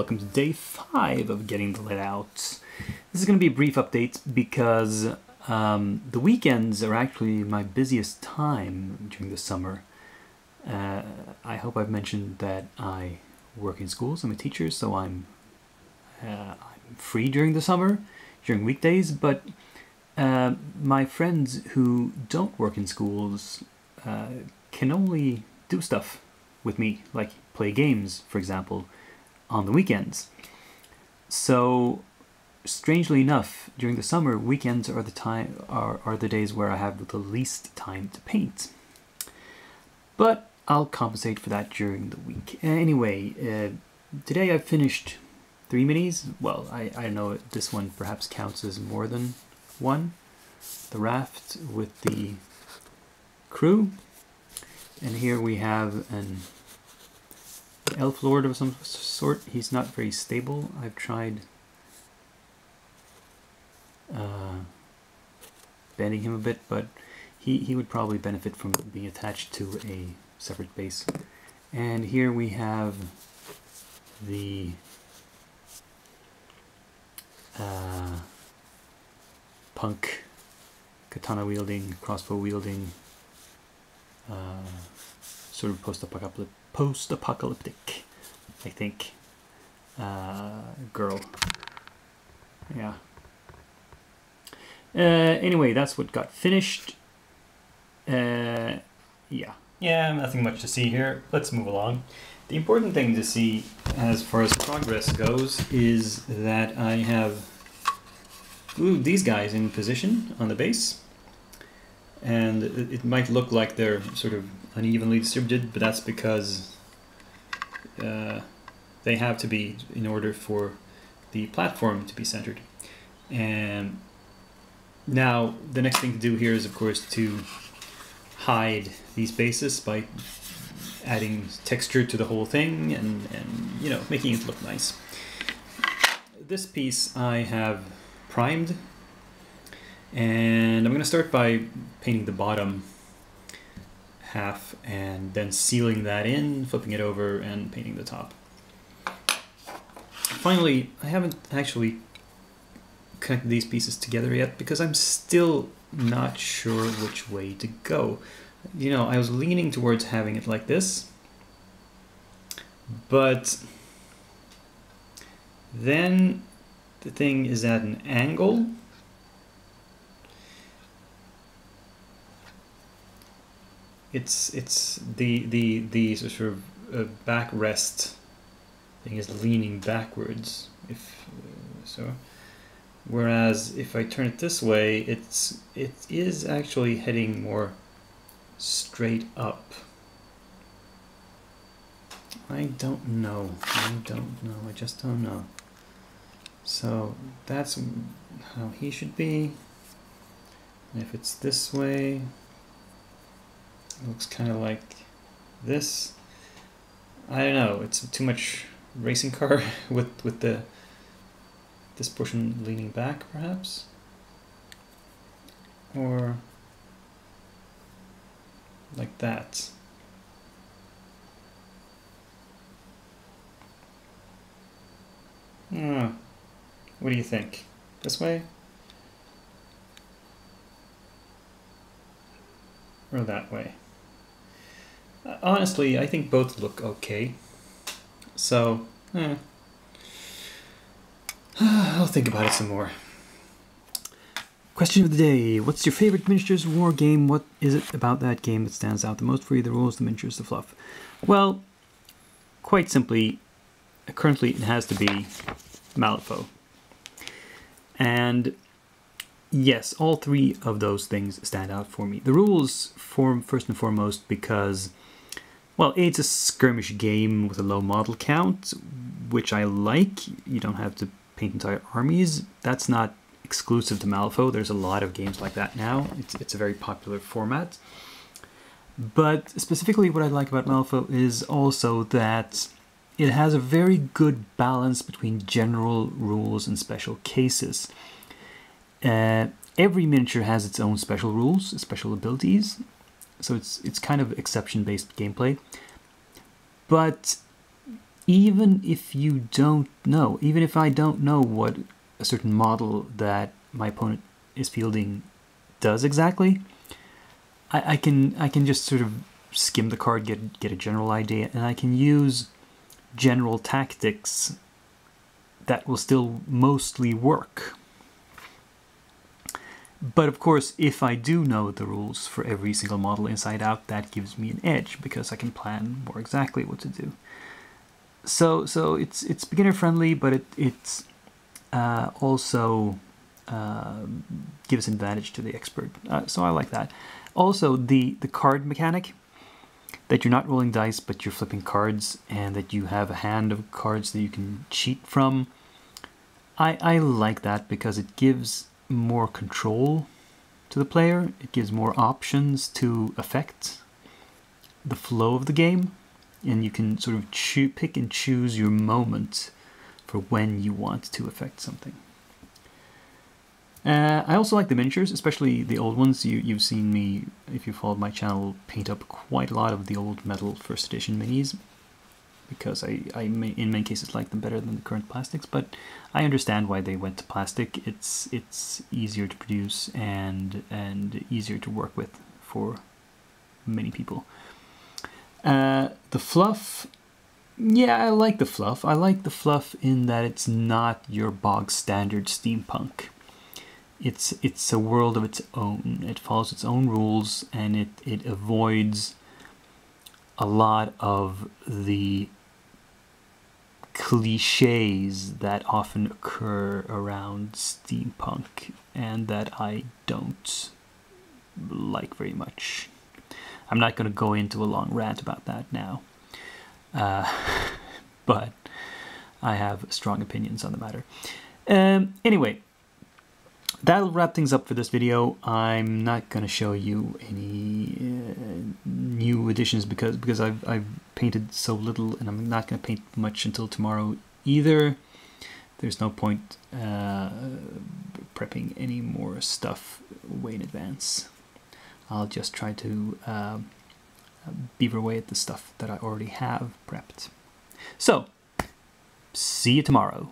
welcome to day 5 of Getting the Lead Out. This is going to be a brief update because the weekends are actually my busiest time during the summer. I hope I've mentioned that I work in schools. I'm a teacher, so I'm free during the summer, during weekdays, but my friends who don't work in schools can only do stuff with me, like play games, for example, on the weekends. So, strangely enough, during the summer, weekends are the days where I have the least time to paint. But I'll compensate for that during the week. Anyway, today I've finished 3 minis. Well, I know this one perhaps counts as more than one. The raft with the crew. And here we have an elf lord of some sort. He's not very stable. I've tried bending him a bit, but he would probably benefit from being attached to a separate base. And here we have the punk, katana wielding, crossbow wielding, sort of post-apocalyptic, I think, girl. Yeah. Anyway, that's what got finished. Yeah. Yeah, nothing much to see here. Let's move along. The important thing to see as far as progress goes is that I have glued these guys in position on the base. And it might look like they're sort of unevenly distributed, but that's because they have to be in order for the platform to be centered. And now the next thing to do here is, of course, to hide these bases by adding texture to the whole thing and you know, making it look nice. This piece I have primed, and I'm going to start by painting the bottom half and then sealing that in, flipping it over and painting the top. Finally, I haven't actually connected these pieces together yet because I'm still not sure which way to go. You know, I was leaning towards having it like this, but then the thing is at an angle. It's the sort of backrest thing is leaning backwards, if so. Whereas if I turn it this way, it is actually heading more straight up. I don't know. I just don't know. So that's how he should be. And if it's this way, it looks kind of like this. I don't know. It's too much racing car with this portion leaning back, perhaps, or like that. What do you think? This way? Or that way? Honestly, I think both look okay. So, I'll think about it some more. Question of the day. What's your favorite miniatures war game? What is it about that game that stands out the most for you? The rules, the miniatures, the fluff? Well, quite simply, currently it has to be Malifaux. And yes, all 3 of those things stand out for me. The rules form first and foremost because, well, it's a skirmish game with a low model count, which I like. You don't have to paint entire armies. That's not exclusive to Malifaux. There's a lot of games like that now. It's a very popular format. But specifically what I like about Malifaux is also that it has a very good balance between general rules and special cases. Every miniature has its own special rules, special abilities, so it's kind of exception-based gameplay. But even if you don't know, even if I don't know what a certain model that my opponent is fielding does exactly, I can just sort of skim the card, get a general idea, and I can use general tactics that will still mostly work. But of course, if I do know the rules for every single model inside out, that gives me an edge because I can plan more exactly what to do. So it's beginner friendly, but it's also gives advantage to the expert. So I like that. Also, the card mechanic, that you're not rolling dice but you're flipping cards, and that you have a hand of cards that you can cheat from. I like that because it gives more control to the player. It gives more options to affect the flow of the game, and you can sort of pick and choose your moment for when you want to affect something. I also like the miniatures, especially the old ones. You've seen me, if you followed my channel, paint up quite a lot of the old metal first edition minis, because I in many cases like them better than the current plastics, but I understand why they went to plastic. It's easier to produce and easier to work with for many people. The fluff, yeah, I like the fluff. I like the fluff in that it's not your bog standard steampunk. It's a world of its own. It follows its own rules, and it avoids a lot of the cliches that often occur around steampunk and that I don't like very much. I'm not going to go into a long rant about that now, but I have strong opinions on the matter. Anyway, that'll wrap things up for this video. I'm not going to show you any new additions because I've painted so little, and I'm not going to paint much until tomorrow either. There's no point prepping any more stuff way in advance. I'll just try to beaver away at the stuff that I already have prepped. So, see you tomorrow.